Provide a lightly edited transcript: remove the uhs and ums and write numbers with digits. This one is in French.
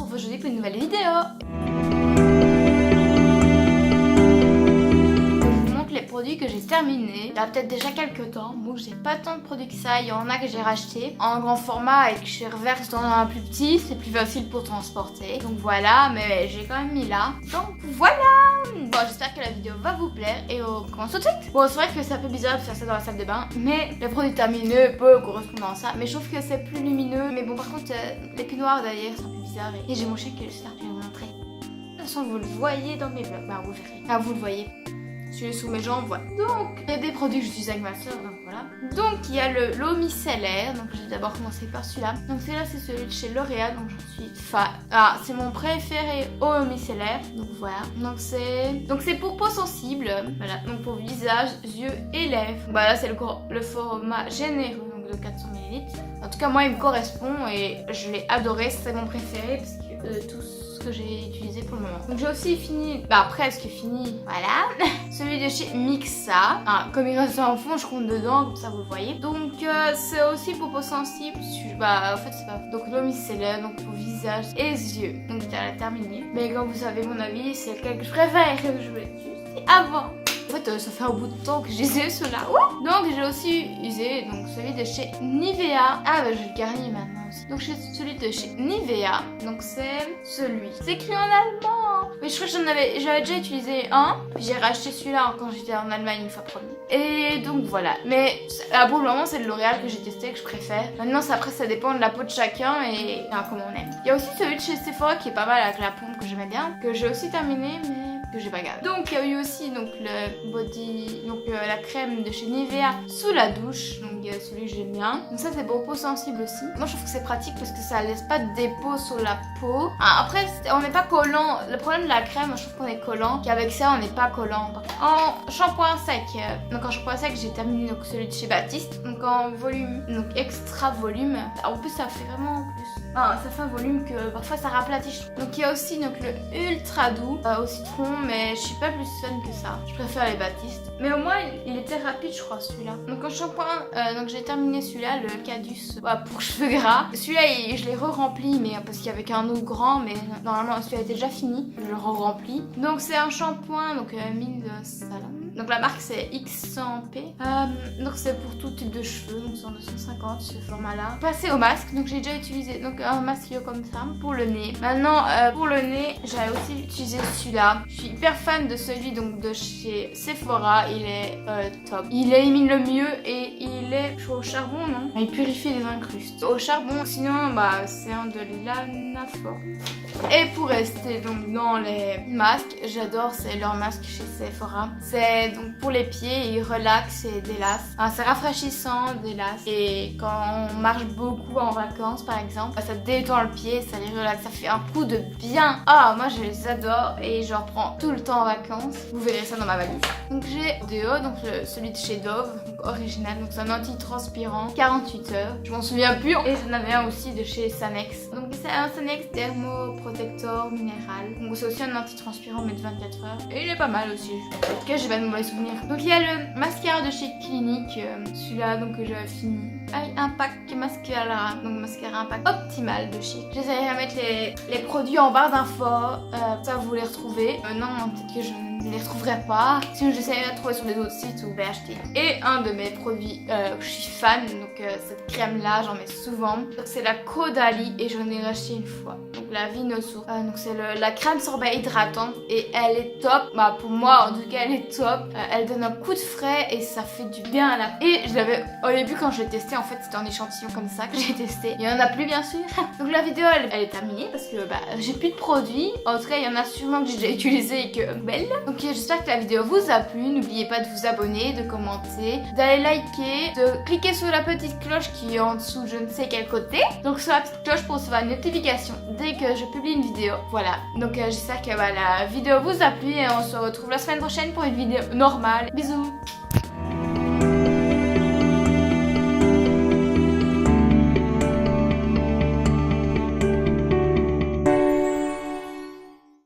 retrouve aujourd'hui pour une nouvelle vidéo. Les produits que j'ai terminés il y a peut-être déjà quelques temps. Bon, j'ai pas tant de produits que ça. Il y en a que j'ai racheté en grand format et que je reverse dans un plus petit. C'est plus facile pour transporter. Donc voilà, mais j'ai quand même mis là. Donc voilà. Bon, j'espère que la vidéo va vous plaire et on commence tout de suite. Bon, c'est vrai que c'est un peu bizarre de faire ça dans la salle de bain, mais les produits terminés peuvent correspondre à ça. Mais je trouve que c'est plus lumineux. Mais bon, par contre, les plis noirs derrière, c'est un peu bizarre. Et j'ai mon chien qui est juste là. Je vais vous montrer. De toute façon, vous le voyez dans mes vlogs. Bah, vous verrez. Ah, vous le voyez. Celui sous mes jambes, voilà. Donc, il y a des produits que j'utilise avec ma soeur, donc voilà. Donc, il y a l'eau micellaire. Donc, j'ai d'abord commencé par celui-là. Donc, celui-là, c'est celui de chez L'Oréal. Donc, je suis fan. Ah, c'est mon préféré eau micellaire. Donc, voilà. Donc, c'est pour peau sensible. Voilà. Donc, pour visage, yeux et lèvres. Voilà, c'est le format généreux. Donc, de 400 ml. En tout cas, moi, il me correspond et je l'ai adoré. C'est mon préféré parce que tous que j'ai utilisé pour le moment. Donc j'ai aussi fini, presque fini, voilà, celui de chez Mixa. Ah, comme il reste en fond, je compte dedans, comme ça vous le voyez. Donc c'est aussi pour peau sensible, en fait c'est pas... Donc l'eau micellaire, donc pour visage et yeux. Donc j'ai la terminée. Mais comme vous savez mon avis, c'est lequel que je préfère que je voulais utiliser avant. En fait, ça fait un bout de temps que j'ai usé ceux-là. Donc j'ai aussi usé celui de chez Nivea. Ah bah je vais le garnir maintenant aussi. Donc j'ai celui de chez Nivea. Donc c'est celui. C'est écrit en allemand. Mais je crois que j'avais déjà utilisé un. Puis j'ai racheté celui-là quand j'étais en Allemagne une fois promis. Et donc voilà. Mais pour le moment c'est le L'Oréal que j'ai testé que je préfère. Maintenant après ça dépend de la peau de chacun et comment on aime. Il y a aussi celui de chez Sephora qui est pas mal avec la pompe que j'aimais bien. Que j'ai aussi terminé mais que j'ai pas gardé. Donc il y a eu aussi le body, la crème de chez Nivea sous la douche, donc celui que j'aime bien. Donc ça c'est pour peau sensible aussi. Moi je trouve que c'est pratique parce que ça laisse pas de dépôt sur la peau. Après on n'est pas collant. Le problème de la crème, je trouve qu'on est collant. Qu'avec ça on n'est pas collant. En shampoing sec, j'ai terminé celui de chez Baptiste. Donc en volume, donc extra volume. En plus ça fait vraiment plus. Ça fait un volume que parfois ça raplatit. Donc il y a aussi le ultra doux au citron, mais je suis pas plus fan que ça. Je préfère les Baptiste. Mais au moins il était rapide je crois celui-là. Donc en shampoing, j'ai terminé celui-là, le Cadus pour cheveux gras. Celui-là je l'ai re-rempli mais parce qu'il y avait qu'un eau grand, mais normalement celui-là était déjà fini. Je le re-remplis. Donc c'est un shampoing, mine de salon. Donc la marque c'est X100P. Donc c'est pour tout type de cheveux, donc c'est en 250 ce format là. Passer au masque, donc j'ai déjà utilisé un masque comme ça pour le nez. Maintenant pour le nez j'avais aussi utilisé celui-là. Je suis hyper fan de celui de chez Sephora, il est top. Il élimine le mieux et il est au charbon, non? Il purifie les incrustes. Au charbon, sinon c'est un de l'anaphore. Et pour rester dans les masques, j'adore c'est leur masque chez Sephora. C'est donc pour les pieds, il relaxe et délasse. C'est rafraîchissant, délasse. Et quand on marche beaucoup en vacances par exemple, ça détend le pied, ça les relaxe, ça fait un coup de bien. Moi je les adore et j'en prends tout le temps en vacances. Vous verrez ça dans ma valise. Donc j'ai déo, celui de chez Dove, original, donc c'est un anti-transpirant, 48 heures. Je m'en souviens plus. Et j'en avais un aussi de chez Sanex. Donc c'est un Sanex Thermoprotector minéral. Donc c'est aussi un anti-transpirant mais de 24 heures. Et il est pas mal aussi. En tout cas j'ai pas de mauvais souvenirs. Donc il y a le mascara de chez Clinique, celui-là que j'avais fini. Impact Mascara, donc mascara Impact Optimal de chez. J'essaierai de mettre les produits en barre d'infos, ça vous les retrouvez. Non, peut-être que je ne les retrouverai pas. Sinon j'essaierai de les trouver sur les autres sites où vous pouvez acheter. Et un de mes produits que je suis fan, cette crème là j'en mets souvent. C'est la Caudalie et j'en ai racheté une fois. Donc la Vinosource. Donc c'est la crème sorbet hydratante et elle est top. Pour moi en tout cas elle est top. Elle donne un coup de frais et ça fait du bien à la peau. Et je l'avais au début quand je l'ai testé, en fait c'était un échantillon comme ça que j'ai testé. Il y en a plus bien sûr. Donc la vidéo elle est terminée parce que j'ai plus de produits. En tout cas il y en a sûrement que j'ai déjà utilisé et que belle. Donc j'espère que la vidéo vous a plu. N'oubliez pas de vous abonner, de commenter, d'aller liker, de cliquer sur la petite cloche qui est en dessous je ne sais quel côté. Donc sur la petite cloche pour recevoir une notification dès que je publie une vidéo. Voilà. Donc j'espère que la vidéo vous a plu et on se retrouve la semaine prochaine pour une vidéo normale. Bisous.